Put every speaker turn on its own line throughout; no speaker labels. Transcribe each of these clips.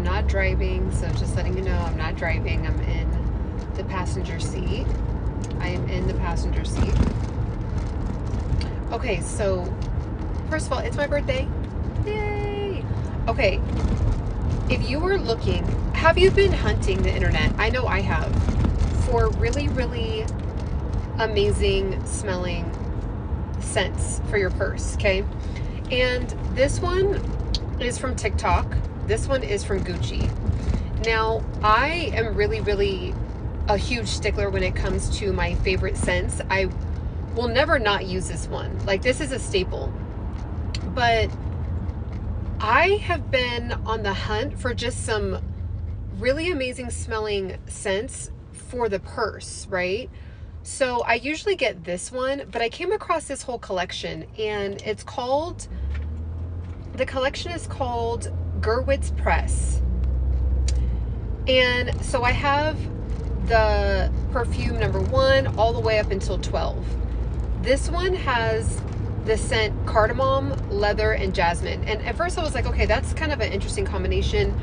I'm not driving, so just letting you know I'm not driving. I'm in the passenger seat. I am in the passenger seat. Okay, so first of all, it's my birthday. Yay! Okay, if you were looking, have you been hunting the internet? I know I have, for really, really amazing smelling scents for your purse, okay? And this one is from TikTok. This one is from Gucci. Now, I am really, really a huge stickler when it comes to my favorite scents. I will never not use this one. Like, this is a staple. But I have been on the hunt for just some really amazing smelling scents for the purse, right? So I usually get this one, but I came across this whole collection, and it's called, the collection is called Gurwitz Press. And so I have the perfume number 1 all the way up until 12. This one has the scent cardamom, leather, and jasmine. And at first I was like, okay, that's kind of an interesting combination.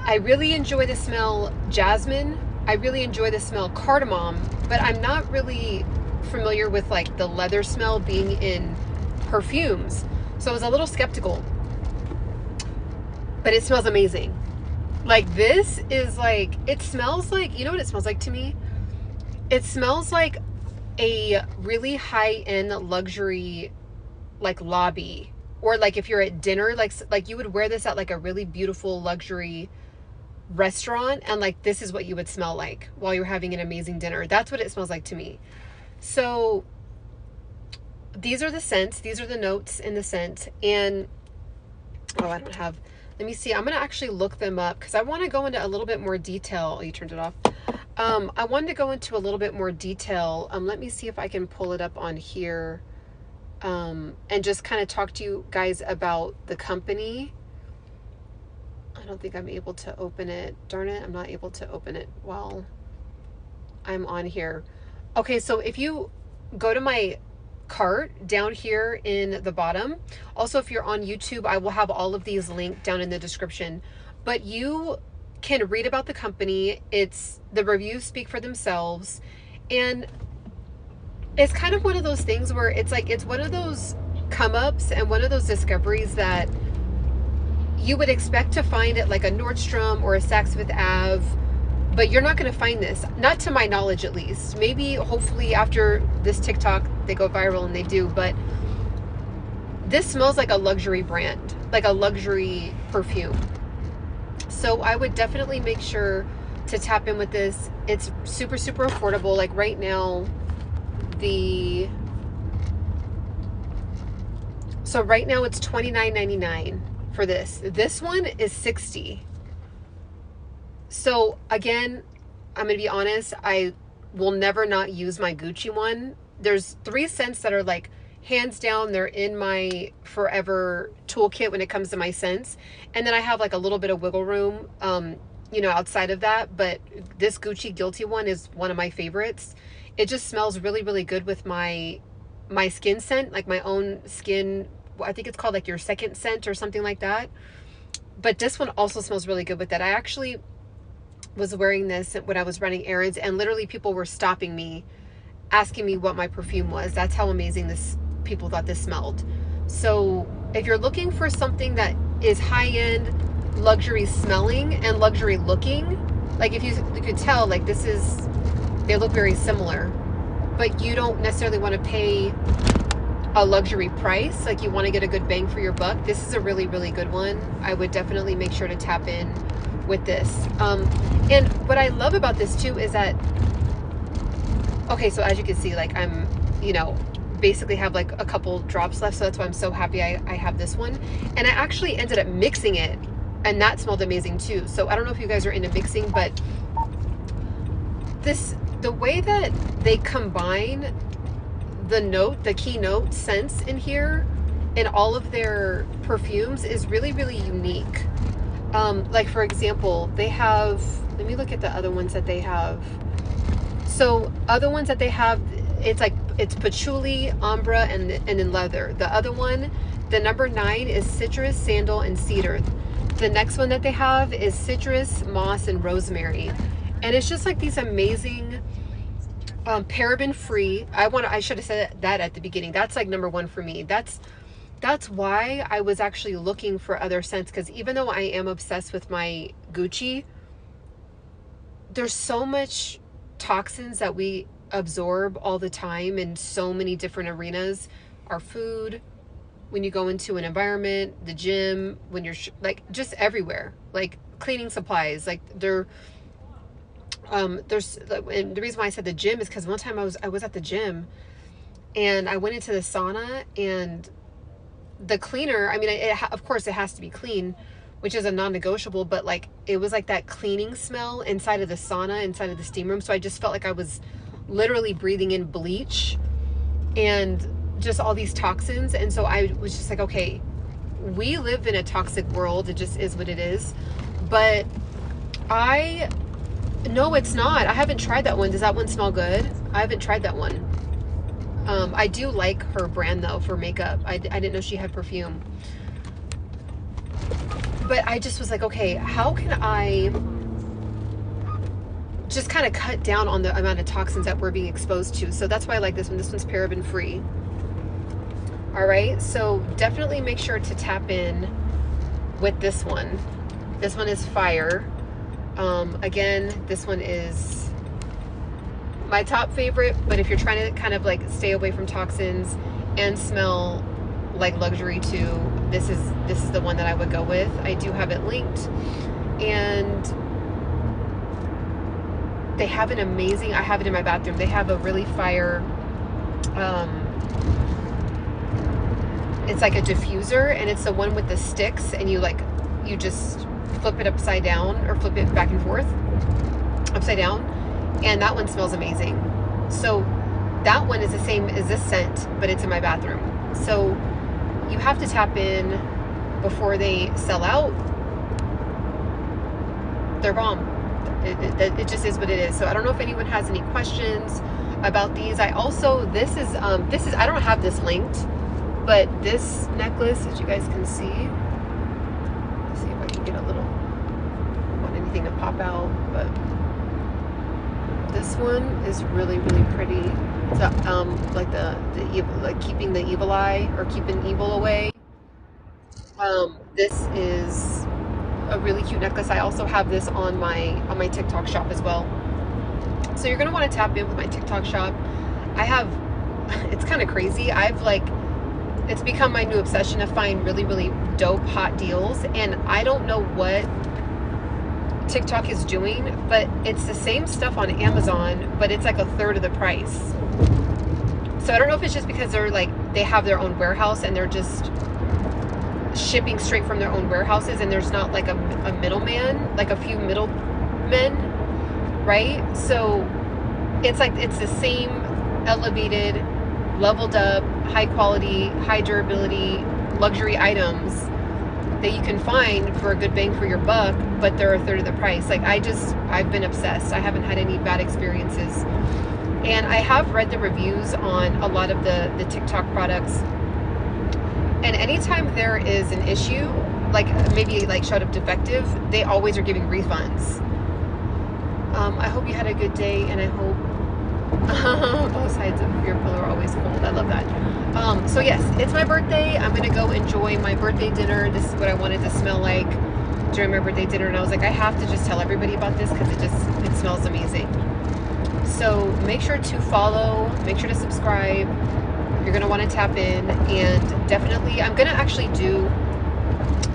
I really enjoy the smell jasmine. I really enjoy the smell cardamom, but I'm not really familiar with like the leather smell being in perfumes. So I was a little skeptical, but it smells amazing. Like, this is like, it smells like, you know what it smells like to me? It smells like a really high-end luxury, like, lobby, or like if you're at dinner, like you would wear this at like a really beautiful luxury restaurant, and like this is what you would smell like while you're having an amazing dinner. That's what it smells like to me. So these are the scents, these are the notes in the scent. And oh, I don't have, let me see, I'm gonna actually look them up because I want to go into a little bit more detail. Oh, you turned it off. I wanted to go into a little bit more detail. Let me see if I can pull it up on here, and just kind of talk to you guys about the company. I don't think I'm able to open it. Darn it, I'm not able to open it while I'm on here. Okay, so if you go to my cart down here in the bottom, also if you're on YouTube, I will have all of these linked down in the description, but you can read about the company. It's, the reviews speak for themselves, and it's kind of one of those things where it's like, it's one of those come ups and one of those discoveries that you would expect to find at like a Nordstrom or a Saks Fifth Ave, but you're not going to find this, not to my knowledge at least. Maybe hopefully after this TikTok they go viral, and they do, but this smells like a luxury brand, like a luxury perfume. So I would definitely make sure to tap in with this. It's super, super affordable. Like right now, so right now it's $29.99 for this. This one is $60. So again, I'm gonna be honest, I will never not use my Gucci one. There's 3 scents that are like hands down, they're in my forever toolkit when it comes to my scents. And then I have like a little bit of wiggle room, you know, outside of that. But this Gucci Guilty one is one of my favorites. It just smells really, really good with my skin scent, like my own skin. I think it's called like your second scent or something like that. But this one also smells really good with that. I actually was wearing this when I was running errands, and literally people were stopping me, asking me what my perfume was. That's how amazing this, people thought this smelled. So if you're looking for something that is high-end, luxury smelling and luxury looking, like if you could tell, like this is, they look very similar, but you don't necessarily want to pay a luxury price, like you want to get a good bang for your buck, this is a really, really good one. I would definitely make sure to tap in with this. And what I love about this too is that, okay, so as you can see, like I'm, you know, basically have like a couple drops left, so that's why I'm so happy I have this one. And I actually ended up mixing it, and that smelled amazing too. So I don't know if you guys are into mixing, but this, the way that they combine the keynote scents in here in all of their perfumes is really, really unique. Like for example, they have, let me look at the other ones that they have. So other ones that they have, it's like, it's patchouli, ambre, and then leather. The other one, the number 9 is citrus, sandal, and cedar. The next one that they have is citrus, moss, and rosemary. And it's just like these amazing paraben-free. I should have said that at the beginning. That's like number one for me. That's why I was actually looking for other scents, because even though I am obsessed with my Gucci, there's so much toxins that we absorb all the time in so many different arenas. Our food, when you go into an environment, the gym, when you're like just everywhere, like cleaning supplies, like there's and the reason why I said the gym is because one time I was at the gym and I went into the sauna, and the cleaner, I mean, of course it has to be clean, which is a non-negotiable, but like it was like that cleaning smell inside of the sauna, inside of the steam room. So I just felt like I was literally breathing in bleach and just all these toxins. And so I was just like, okay, we live in a toxic world. It just is what it is. But no, it's not. I haven't tried that one. Does that one smell good? I haven't tried that one. I do like her brand though for makeup. I didn't know she had perfume. But I just was like, okay, how can I just kind of cut down on the amount of toxins that we're being exposed to? So that's why I like this one. This one's paraben free. All right, so definitely make sure to tap in with this one. This one is fire. Again, this one is my top favorite, but if you're trying to kind of like stay away from toxins and smell like luxury too, this is the one that I would go with. I do have it linked, and they have an amazing, I have it in my bathroom. They have a really fire, it's like a diffuser, and it's the one with the sticks, and you just flip it upside down or flip it back and forth upside down, and that one smells amazing. So that one is the same as this scent, but it's in my bathroom. So you have to tap in before they sell out. They're bomb. It just is what it is. So I don't know if anyone has any questions about these. I also, this is I don't have this linked, but this necklace, as you guys can see, let's see if I can get a little, want anything to pop out, but this one is really, really pretty. It's like the evil, like keeping the evil eye or keeping evil away. This is a really cute necklace. I also have this on my TikTok shop as well. So you're gonna want to tap in with my TikTok shop. I have, it's kind of crazy. It's become my new obsession to find really, really dope hot deals, and I don't know what TikTok is doing, but it's the same stuff on Amazon, but it's like a third of the price. So I don't know if it's just because they have their own warehouse and they're just shipping straight from their own warehouses, and there's not like a middleman, like a few middlemen, right? So it's like it's the same elevated, leveled up, high quality, high durability, luxury items that you can find for a good bang for your buck, but they're a third of the price. Like I've been obsessed. I haven't had any bad experiences. And I have read the reviews on a lot of the TikTok products. And anytime there is an issue, like maybe like showed up defective, they always are giving refunds. I hope you had a good day, and I hope both sides of your pillow are always cold. I love that. So yes, it's my birthday. I'm gonna go enjoy my birthday dinner. This is what I wanted to smell like during my birthday dinner, and I was like, I have to just tell everybody about this because it smells amazing. So make sure to follow, make sure to subscribe. You're gonna want to tap in, and definitely I'm gonna actually do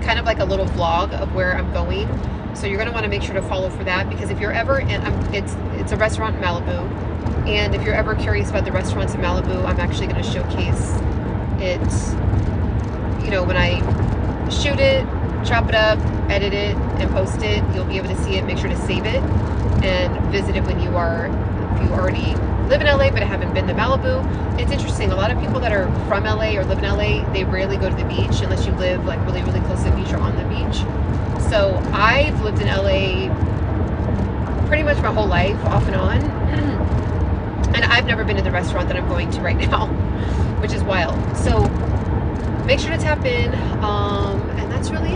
kind of like a little vlog of where I'm going. So you're gonna want to make sure to follow for that, because if you're ever in, it's a restaurant in Malibu, and if you're ever curious about the restaurants in Malibu, I'm actually going to showcase it, when I shoot it, chop it up, edit it, and post it. You'll be able to see it. Make sure to save it and visit it if you already live in LA but haven't been to Malibu. It's interesting. A lot of people that are from LA or live in LA, they rarely go to the beach unless you live like really, really close to the beach or on the beach. So I've lived in LA pretty much my whole life, off and on. And I've never been to the restaurant that I'm going to right now, which is wild. So make sure to tap in. And that's really